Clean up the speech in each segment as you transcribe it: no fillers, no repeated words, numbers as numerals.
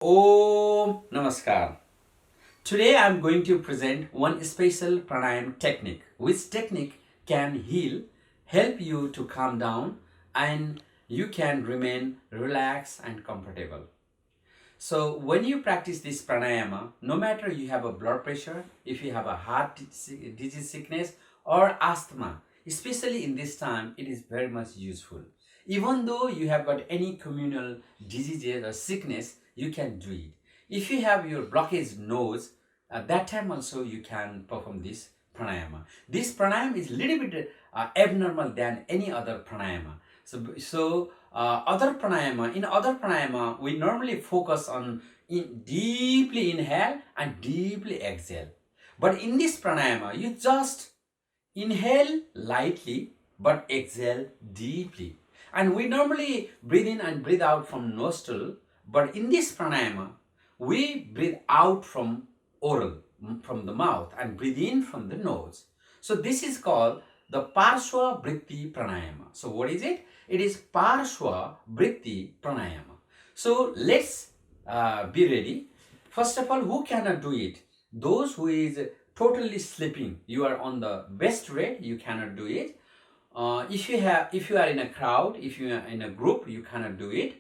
Om Namaskar. Today I am going to present one special pranayam technique. Which technique can help you to calm down and you can remain relaxed and comfortable. So when you practice this pranayama, no matter you have a blood pressure, if you have a heart disease sickness or asthma, especially in this time, it is very much useful. Even though you have got any communal diseases or sickness, you can do it. If you have your blockage nose, at that time also you can perform this pranayama. This pranayama is little bit abnormal than any other pranayama. In other pranayama, we normally focus on deeply inhale and deeply exhale. But in this pranayama, you just inhale lightly but exhale deeply. And we normally breathe in and breathe out from nostril, but in this pranayama, we breathe out from oral, from the mouth, and breathe in from the nose. So this is called the Parshva Vritti Pranayama. So what is it? It is Parshva Vritti Pranayama. So let's be ready. First of all, who cannot do it? Those who is totally sleeping, you are on the best rate, you cannot do it. If you are in a crowd, if you are in a group, you cannot do it.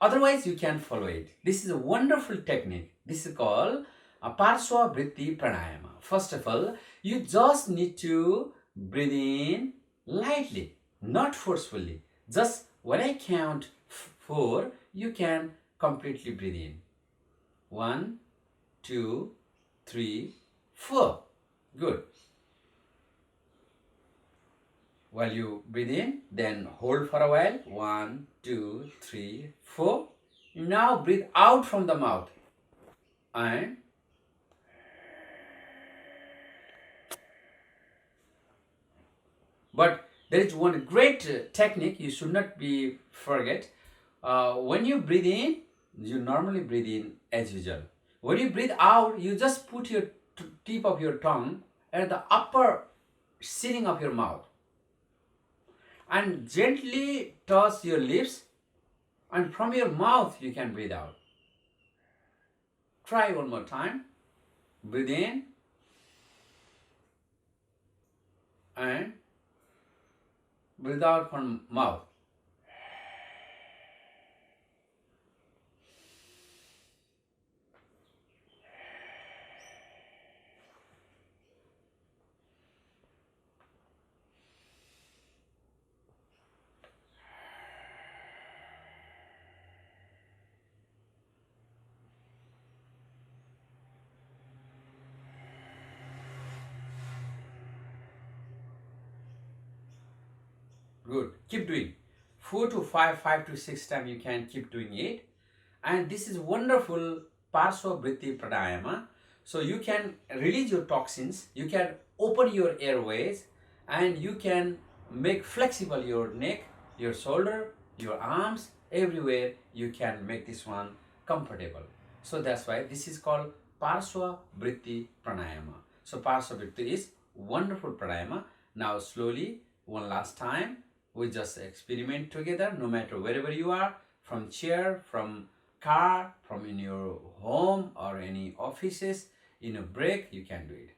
Otherwise, you can follow it. This is a wonderful technique. This is called a Parshva Vritti Pranayama. First of all, you just need to breathe in lightly, not forcefully. Just when I count 4, you can completely breathe in. 1, 2, 3, 4. Good. While you breathe in, then hold for a while. 1, 2, 3, 4. Now breathe out from the mouth. And but there is one great technique you should not be forget. When you breathe in, you normally breathe in as usual. When you breathe out, you just put your tip of your tongue at the upper ceiling of your mouth and gently touch your lips, and from your mouth you can breathe out. Try one more time. Breathe in and breathe out from mouth. Good. Keep doing. 4 to 5, 5 to 6 times you can keep doing it. And this is wonderful Parshva Vritti Pranayama. So you can release your toxins, you can open your airways, and you can make flexible your neck, your shoulder, your arms, everywhere you can make this one comfortable. So that's why this is called Parshva Vritti Pranayama. So Parshva Vritti is wonderful pranayama. Now slowly, one last time, we just experiment together, no matter wherever you are, from chair, from car, from in your home or any offices, in a break, you can do it.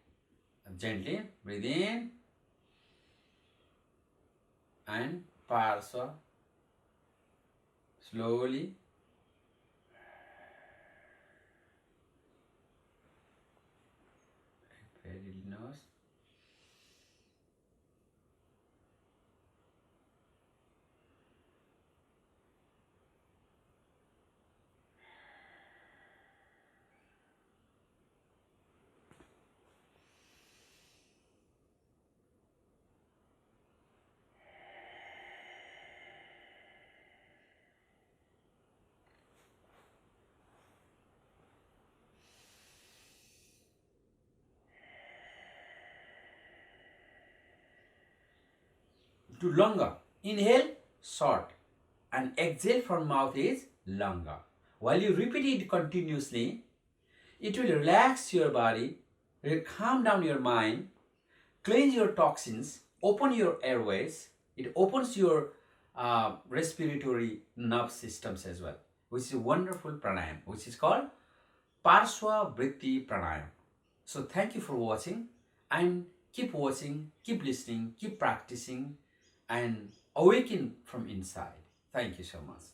Gently breathe in and Parshva. Slowly. Very nose. To longer. Inhale short and exhale from mouth is longer. While you repeat it continuously, it will relax your body, will calm down your mind, cleanse your toxins, open your airways. It opens your respiratory nerve systems as well. which is a wonderful pranayam, which is called Parshva Vritti Pranayam. So thank you for watching, and keep watching, keep listening, keep practicing, and awaken from inside. Thank you so much.